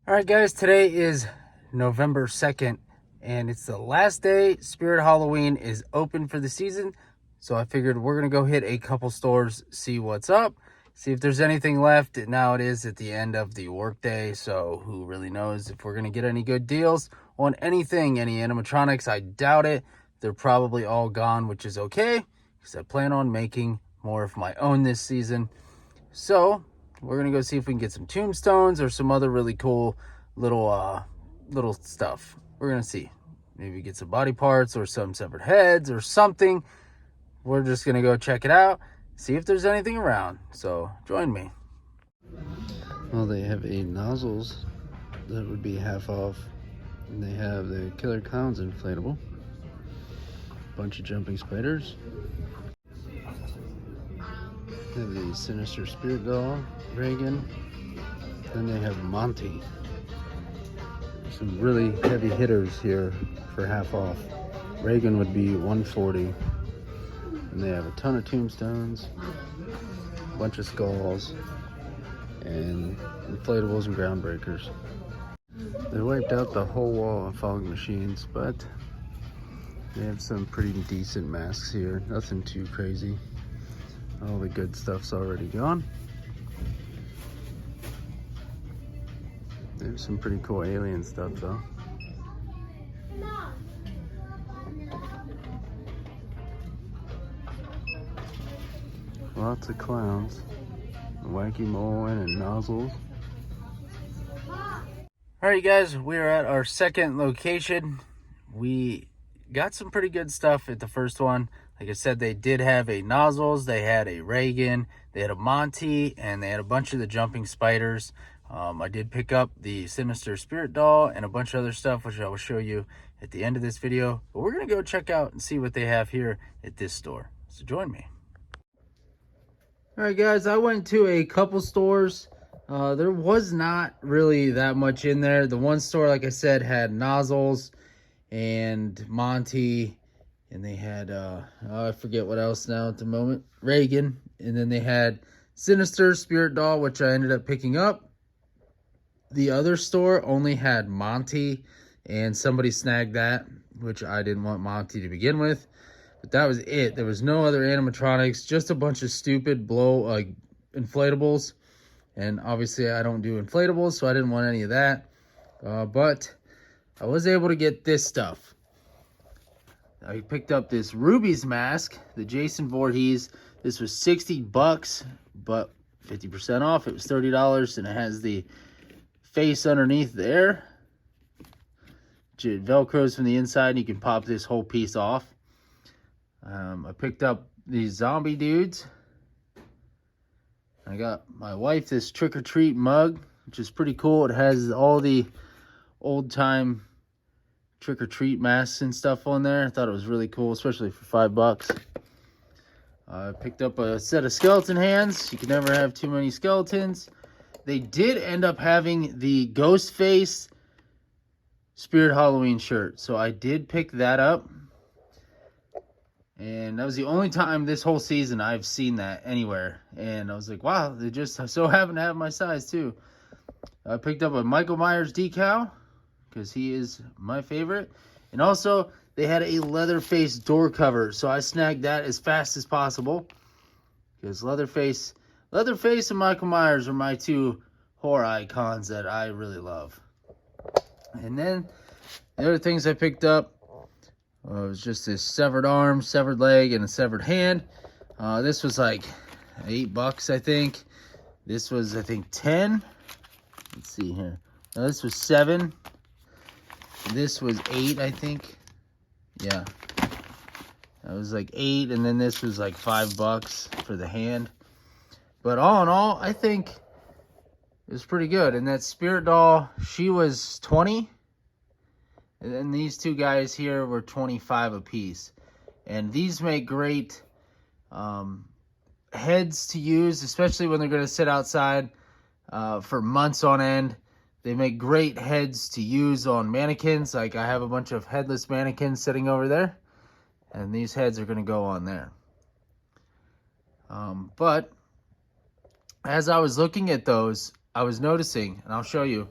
All right, guys, today is November 2nd, and it's the last day Spirit Halloween is open for the season. So I figured we're going to go hit a couple stores, see what's up, see if there's anything left. Now it is at the end of the workday, so who really knows if we're going to get any good deals on anything, any animatronics. I doubt it. They're probably all gone, which is okay, because I plan on making more of my own this season. So we're gonna go see if we can get some tombstones or some other really cool little stuff. We're gonna see. Maybe get some body parts or some severed heads or something. We're just gonna go check it out, see if there's anything around. So join me. Well, they have a nozzles that would be half off. And they have the Killer Clowns inflatable. Bunch of jumping spiders. They have the Sinister Spirit doll, Reagan. Then they have Monty. Some really heavy hitters here for half off. Reagan would be $140. And they have a ton of tombstones, a bunch of skulls, and inflatables and groundbreakers. They wiped out the whole wall of fog machines, but they have some pretty decent masks here. Nothing too crazy. All the good stuff's already gone. There's some pretty cool alien stuff though. Lots of clowns. Wacky Mullen and nozzles. Alright, guys, we're at our second location. We got some pretty good stuff at the first one. Like I said, they did have a nozzles, they had a Reagan, they had a Monty, and they had a bunch of the jumping spiders. I did pick up the Sinister Spirit doll and a bunch of other stuff, which I will show you at the end of this video. But we're going to go check out and see what they have here at this store. So join me. All right, guys, I went to a couple stores. There was not really that much in there. The one store, like I said, had nozzles and Monty, and they had, I forget what else now at the moment, Reagan. And then they had Sinister Spirit doll, which I ended up picking up. The other store only had Monty, and somebody snagged that, which I didn't want Monty to begin with. But that was it. There was no other animatronics, just a bunch of stupid inflatables. And obviously I don't do inflatables, so I didn't want any of that. But I was able to get this stuff. I picked up this Ruby's mask, the Jason Voorhees. This was $60, but 50% off. It was $30, and it has the face underneath there. It velcros from the inside, and you can pop this whole piece off. I picked up these zombie dudes. I got my wife this trick-or-treat mug, which is pretty cool. It has all the old-time trick-or-treat masks and stuff on there. I thought it was really cool, especially for $5. I picked up a set of skeleton hands. You can never have too many skeletons. They did end up having the Ghostface Spirit Halloween shirt, so I did pick that up. And that was the only time this whole season I've seen that anywhere. And I was like, wow, they just so happen to have my size too. I picked up a Michael Myers decal, because he is my favorite. And also, they had a Leatherface door cover, so I snagged that as fast as possible. Because Leatherface and Michael Myers are my two horror icons that I really love. And then, the other things I picked up was just this severed arm, severed leg, and a severed hand. This was like $8, I think. This was, I think, 10. Let's see here. No, this was 7. This was 8, I think. Yeah. That was like 8, and then this was like $5 for the hand. But all in all, I think it was pretty good. And that Spirit doll, she was 20. And then these two guys here were 25 a piece. And these make great heads to use, especially when they're going to sit outside for months on end. They make great heads to use on mannequins. Like I have a bunch of headless mannequins sitting over there. And these heads are going to go on there. But as I was looking at those, I was noticing, and I'll show you,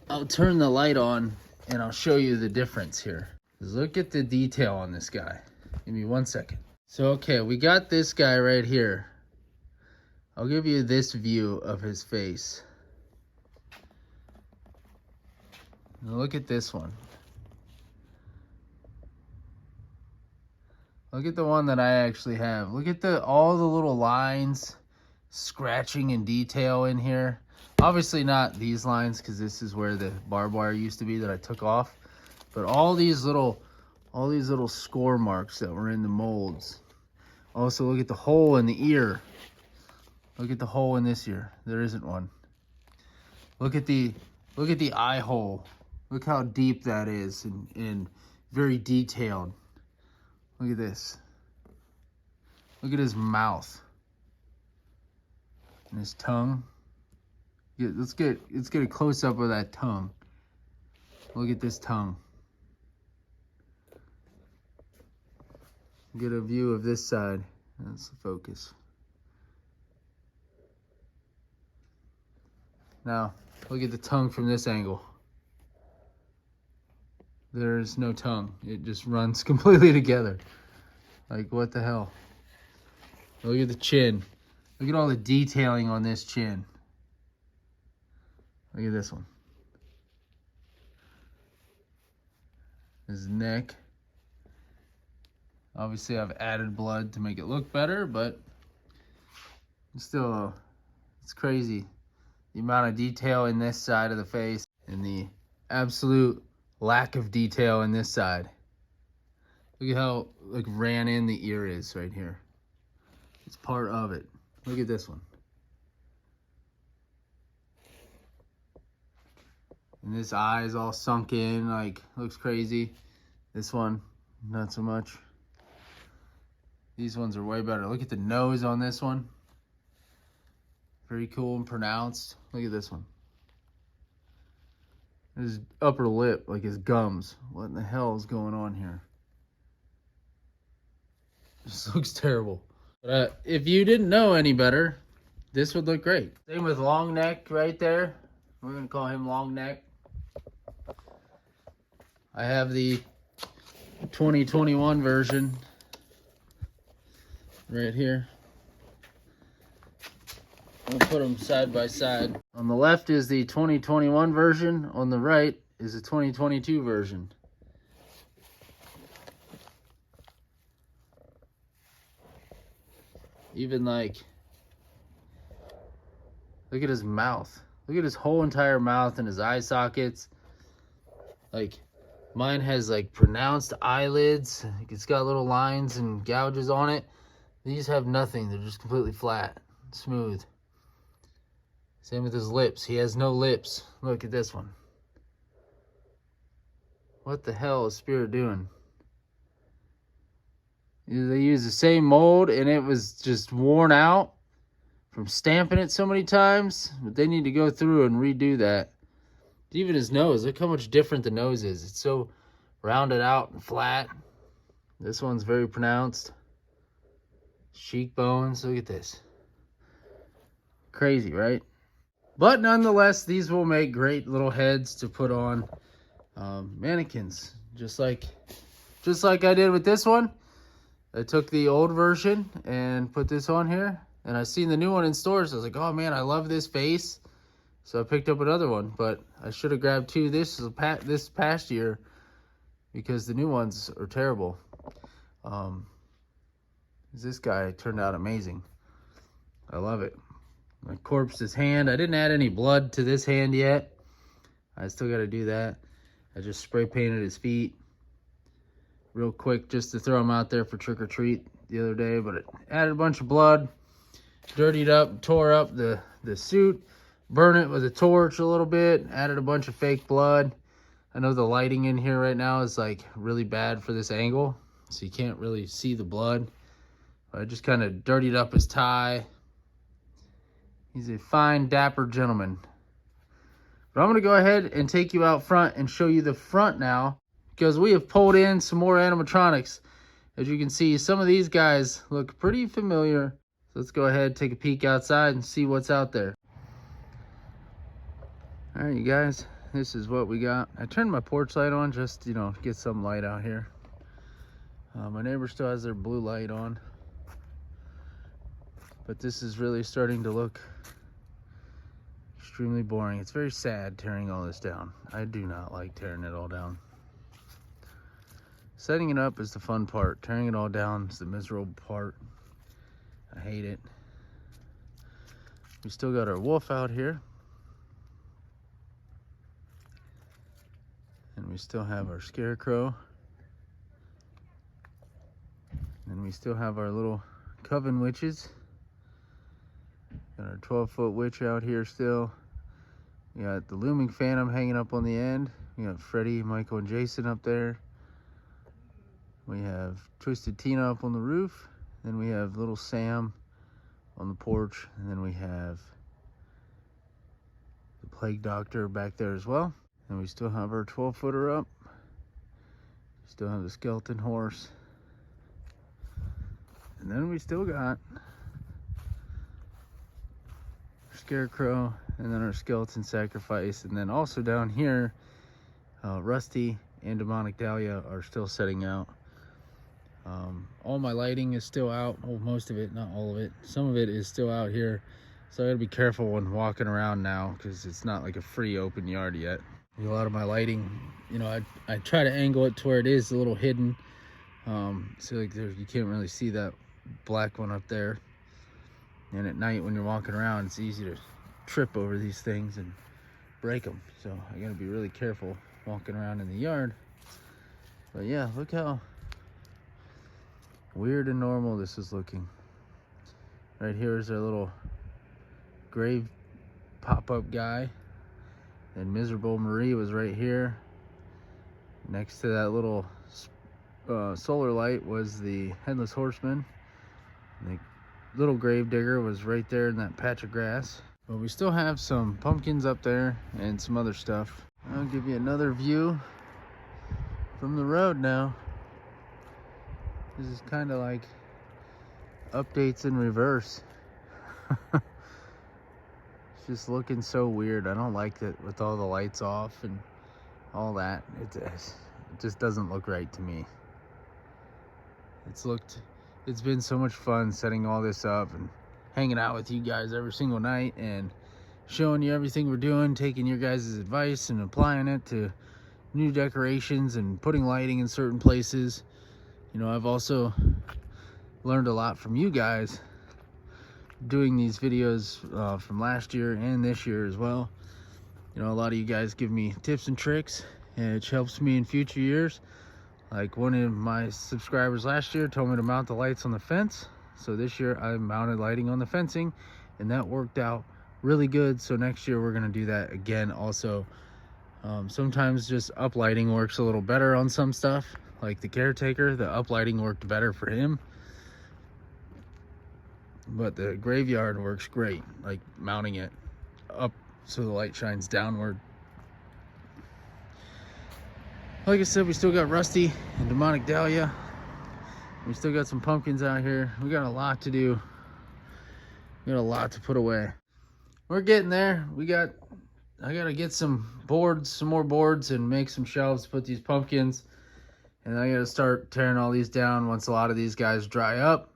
I'll turn the light on and I'll show you the difference here. Look at the detail on this guy. Give me 1 second. So, okay, we got this guy right here. I'll give you this view of his face. Now look at this one. Look at the one that I actually have. Look at all the little lines, scratching and detail in here. Obviously not these lines, because this is where the barbed wire used to be that I took off. But all these little score marks that were in the molds. Also, look at the hole in the ear. Look at the hole in this ear. There isn't one. Look at the eye hole. Look how deep that is and very detailed. Look at this. Look at his mouth and his tongue. Let's get a close up of that tongue. Look at this tongue. Get a view of this side. That's the focus. Now, look at the tongue from this angle. There's no tongue. It just runs completely together. Like, what the hell? Look at the chin. Look at all the detailing on this chin. Look at this one. His neck. Obviously, I've added blood to make it look better, but still, it's crazy. The amount of detail in this side of the face and the absolute lack of detail in this side. Look at how like ran in the ear is right here. It's part of it. Look at this one. And this eye is all sunk in, like looks crazy. This one, not so much. These ones are way better. Look at the nose on this one. Very cool and pronounced. Look at this one. His upper lip, like his gums. What in the hell is going on here? This looks terrible. But if you didn't know any better, this would look great. Same with long neck right there. We're gonna call him long neck. I have the 2021 version right here. I'll put them side by side. On the left is the 2021 version. On the right is the 2022 version. Even like, look at his mouth. Look at his whole entire mouth and his eye sockets. Like, mine has like pronounced eyelids. It's got little lines and gouges on it. These have nothing. They're just completely flat, smooth. Same with his lips. He has no lips. Look at this one. What the hell is Spirit doing? They used the same mold and it was just worn out from stamping it so many times. But they need to go through and redo that. Even his nose. Look how much different the nose is. It's so rounded out and flat. This one's very pronounced. Cheekbones. Look at this. Crazy, right? But nonetheless, these will make great little heads to put on mannequins. Just like I did with this one. I took the old version and put this on here. And I seen the new one in stores. I was like, oh man, I love this face. So I picked up another one. But I should have grabbed two this past year because the new ones are terrible. This guy turned out amazing. I love it. I corpsed his hand. I didn't add any blood to this hand yet. I still got to do that. I just spray painted his feet real quick just to throw him out there for trick or treat the other day. But it added a bunch of blood, dirtied up, tore up the suit, burned it with a torch a little bit, added a bunch of fake blood. I know the lighting in here right now is like really bad for this angle, so you can't really see the blood. But I just kind of dirtied up his tie. He's a fine, dapper gentleman. But I'm going to go ahead and take you out front and show you the front now, because we have pulled in some more animatronics. As you can see, some of these guys look pretty familiar. So let's go ahead, take a peek outside and see what's out there. All right, you guys, this is what we got. I turned my porch light on just to, you know, get some light out here. My neighbor still has their blue light on, but this is really starting to look extremely boring. It's very sad tearing all this down. I do not like tearing it all down. Setting it up is the fun part. Tearing it all down is the miserable part. I hate it. We still got our wolf out here. And we still have our scarecrow. And we still have our little coven witches. Got our 12-foot witch out here still. We got the looming phantom hanging up on the end. We got Freddy, Michael, and Jason up there. We have Twisted Tina up on the roof. Then we have little Sam on the porch. And then we have the plague doctor back there as well. And we still have our 12-footer up. Still have the skeleton horse. And then we still got scarecrow, and then our skeleton sacrifice. And then also down here, Rusty and Demonic Dahlia are still setting out. All my lighting is still out. Well, most of it, not all of it. Some of it is still out here. So I gotta be careful when walking around now, because it's not like a free open yard yet. A lot of my lighting, you know, I try to angle it to where it is a little hidden. So like you can't really see that black one up there. And at night when you're walking around, it's easy to trip over these things and break them. So I gotta be really careful walking around in the yard. But yeah, look how weird and normal this is looking. Right here is our little grave pop-up guy. And Miserable Marie was right here. Next to that little solar light was the Headless Horseman. The little grave digger was right there in that patch of grass. But we still have some pumpkins up there and some other stuff. I'll give you another view from the road now. This is kind of like updates in reverse. It's just looking so weird. I don't like it with all the lights off and all that. It just doesn't look right to me. It's been so much fun setting all this up and hanging out with you guys every single night and showing you everything we're doing, taking your guys' advice and applying it to new decorations and putting lighting in certain places. You know, I've also learned a lot from you guys doing these videos from last year and this year as well. You know, a lot of you guys give me tips and tricks, and it helps me in future years. Like one of my subscribers last year told me to mount the lights on the fence. So this year I mounted lighting on the fencing, and that worked out really good. So next year we're gonna do that again also. Sometimes just uplighting works a little better on some stuff. Like the caretaker, the uplighting worked better for him. But the graveyard works great, like mounting it up so the light shines downward. Like I said, we still got Rusty and Demonic Dahlia. We still got some pumpkins out here. We got a lot to do. We got a lot to put away. We're getting there. I gotta get some boards, some more boards, and make some shelves to put these pumpkins. And I gotta start tearing all these down once a lot of these guys dry up.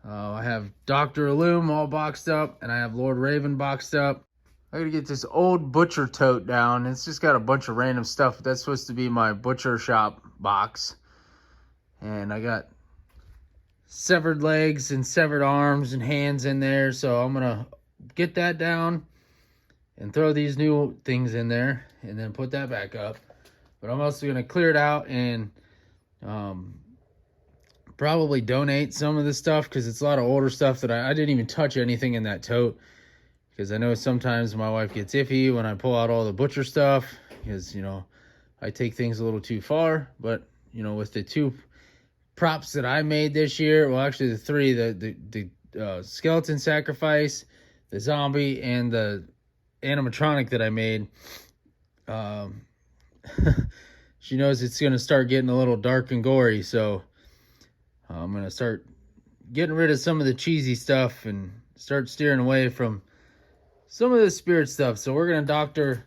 I have Dr. Illume all boxed up, and I have Lord Raven boxed up. I gotta get this old butcher tote down. It's just got a bunch of random stuff. That's supposed to be my butcher shop box. And I got severed legs and severed arms and hands in there. So I'm gonna get that down and throw these new things in there and then put that back up. But I'm also gonna clear it out and probably donate some of this stuff, because it's a lot of older stuff that I didn't even touch anything in that tote, because I know sometimes my wife gets iffy when I pull out all the butcher stuff, because, you know, I take things a little too far. But, you know, with the two props that I made this year, well, actually the three, the skeleton sacrifice, the zombie, and the animatronic that I made, she knows it's going to start getting a little dark and gory. So I'm going to start getting rid of some of the cheesy stuff and start steering away from some of the spirit stuff. So we're going to doctor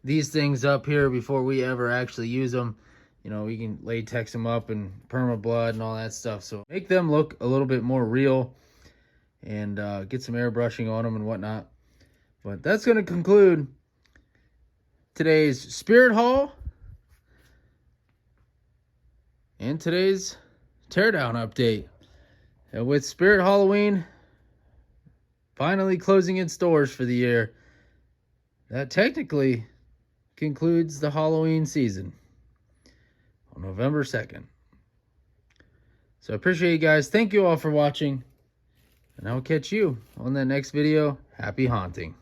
these things up here before we ever actually use them. You know, we can latex them up and perma-blood and all that stuff. So make them look a little bit more real and get some airbrushing on them and whatnot. But that's going to conclude today's Spirit Haul and today's Teardown update. And with Spirit Halloween finally closing its doors for the year, that technically concludes the Halloween season on November 2nd. So I appreciate you guys. Thank you all for watching. And I'll catch you on that next video. Happy haunting.